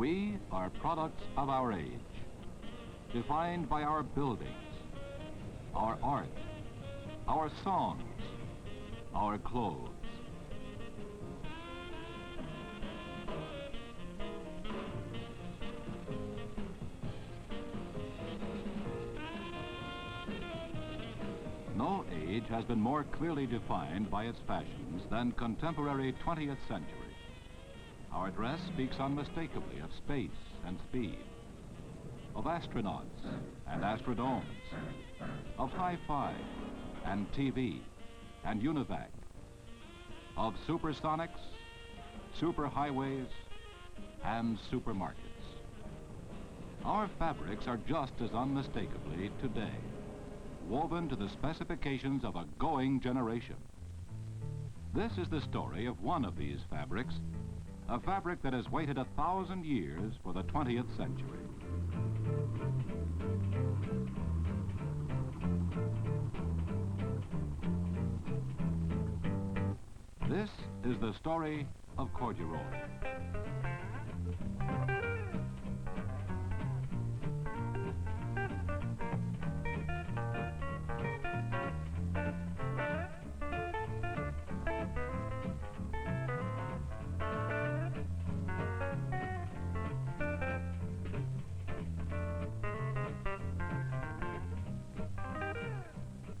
We are products of our age, defined by our buildings, our art, our songs, our clothes. No age has been more clearly defined by its fashions than contemporary 20th century. Our dress speaks unmistakably of space and speed, of astronauts and astrodomes, of hi-fi and TV and UNIVAC, of supersonics, superhighways, and supermarkets. Our fabrics are just as unmistakably today, woven to the specifications of a going generation. This is the story of one of these fabrics, a fabric that has waited 1,000 years for the 20th century. This is the story of corduroy.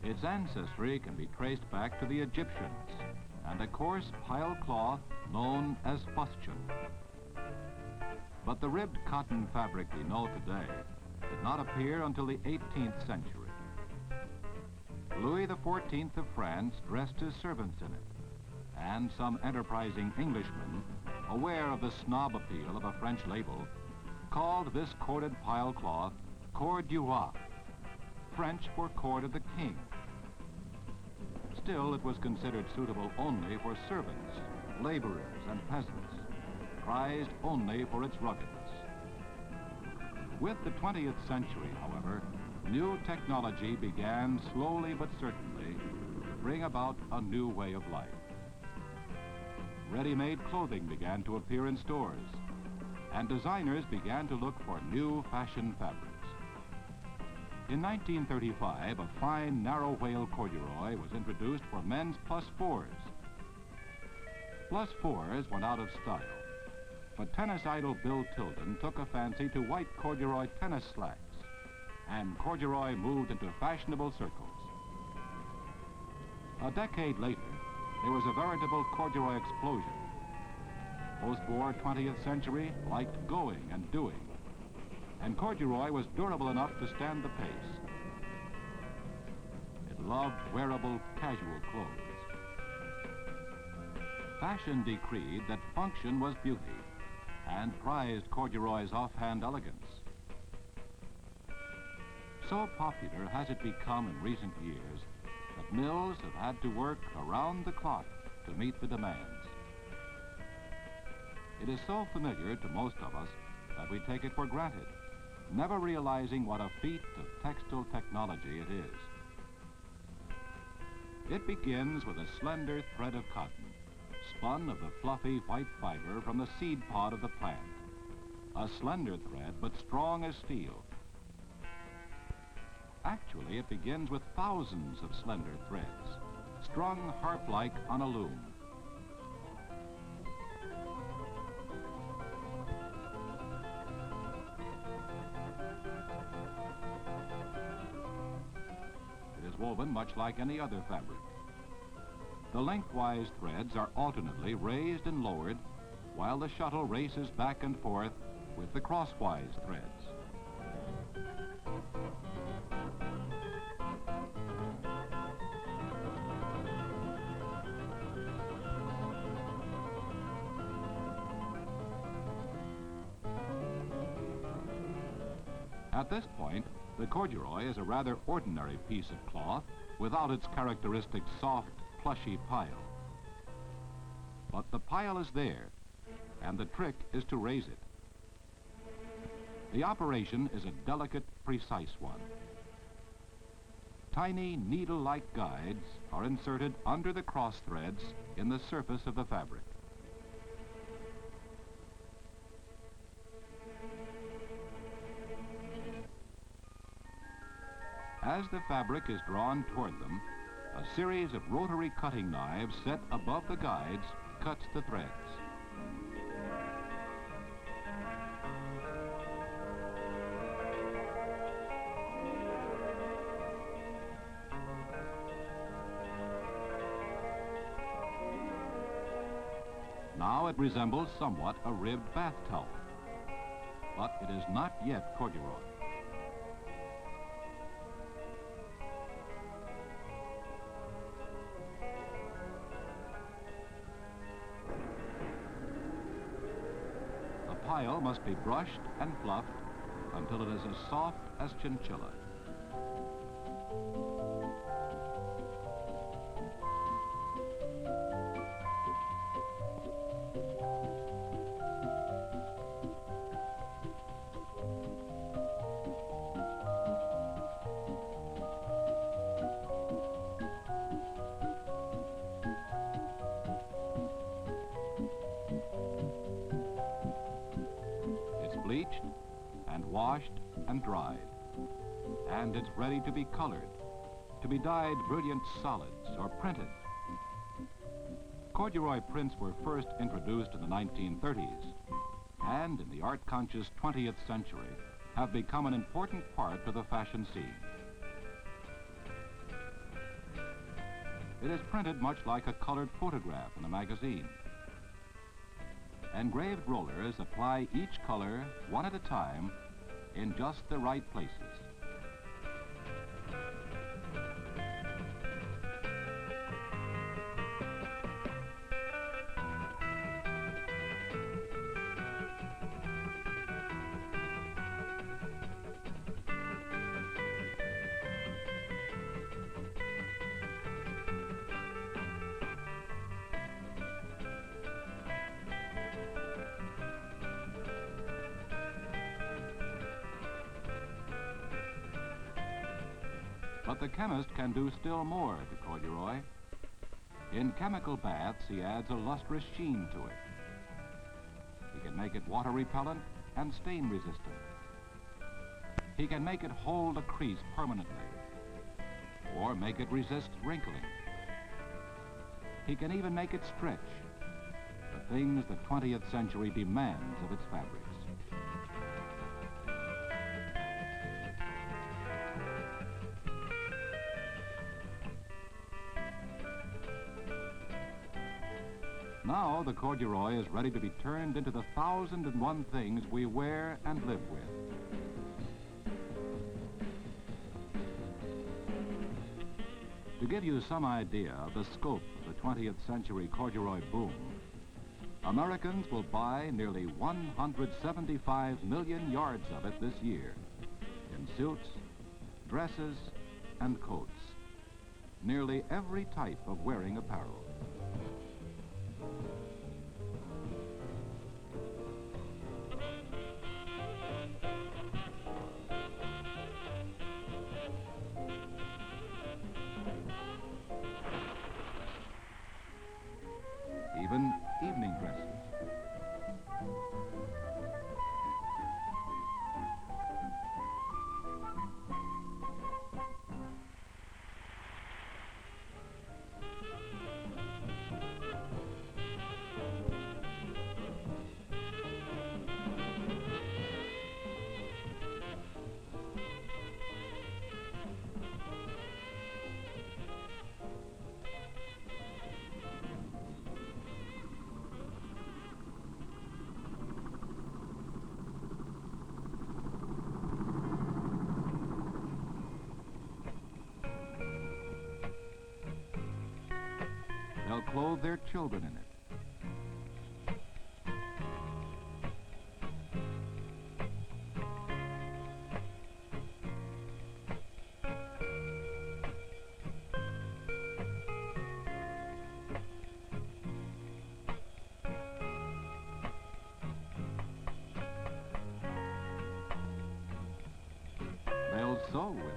Its ancestry can be traced back to the Egyptians and a coarse pile cloth known as fustian. But the ribbed cotton fabric we know today did not appear until the 18th century. Louis XIV of France dressed his servants in it, and some enterprising Englishmen, aware of the snob appeal of a French label, called this corded pile cloth Corduroy, French for cord of the king. Still, it was considered suitable only for servants, laborers, and peasants, prized only for its ruggedness. With the 20th century, however, new technology began slowly but certainly to bring about a new way of life. Ready-made clothing began to appear in stores, and designers began to look for new fashion fabrics. In 1935, a fine narrow whale corduroy was introduced for men's +4s. +4s went out of style, but tennis idol Bill Tilden took a fancy to white corduroy tennis slacks, and corduroy moved into fashionable circles. A decade later, there was a veritable corduroy explosion. Post-war 20th century liked going and doing, and corduroy was durable enough to stand the pace. It loved wearable, casual clothes. Fashion decreed that function was beauty and prized corduroy's offhand elegance. So popular has it become in recent years that mills have had to work around the clock to meet the demands. It is so familiar to most of us that we take it for granted, never realizing what a feat of textile technology it is. It begins with a slender thread of cotton, spun of the fluffy white fiber from the seed pod of the plant. A slender thread, but strong as steel. Actually, it begins with thousands of slender threads, strung harp-like on a loom. Woven much like any other fabric. The lengthwise threads are alternately raised and lowered while the shuttle races back and forth with the crosswise threads. At this point, the corduroy is a rather ordinary piece of cloth without its characteristic soft, plushy pile. But the pile is there, and the trick is to raise it. The operation is a delicate, precise one. Tiny needle-like guides are inserted under the cross threads in the surface of the fabric. As the fabric is drawn toward them, a series of rotary cutting knives set above the guides cuts the threads. Now it resembles somewhat a ribbed bath towel, but it is not yet corduroy. The pile must be brushed and fluffed until it is as soft as chinchilla. Bleached and washed and dried, and it's ready to be colored, to be dyed brilliant solids or printed. Corduroy prints were first introduced in the 1930s, and in the art-conscious 20th century have become an important part of the fashion scene. It is printed much like a colored photograph in a magazine. Engraved rollers apply each color one at a time in just the right places. But the chemist can do still more to corduroy. In chemical baths, he adds a lustrous sheen to it. He can make it water repellent and stain resistant. He can make it hold a crease permanently, or make it resist wrinkling. He can even make it stretch, the things the 20th century demands of its fabrics. Now the corduroy is ready to be turned into the 1,001 things we wear and live with. To give you some idea of the scope of the 20th century corduroy boom, Americans will buy nearly 175 million yards of it this year in suits, dresses, and coats. Nearly every type of wearing apparel. Even evening dresses. They'll clothe their children in it. They'll sew with it.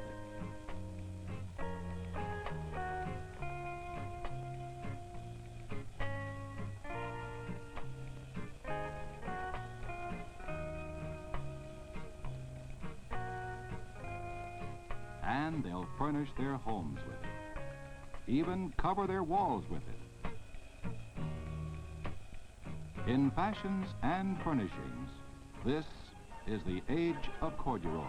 will furnish their homes with it, even cover their walls with it. In fashions and furnishings, this is the age of corduroy.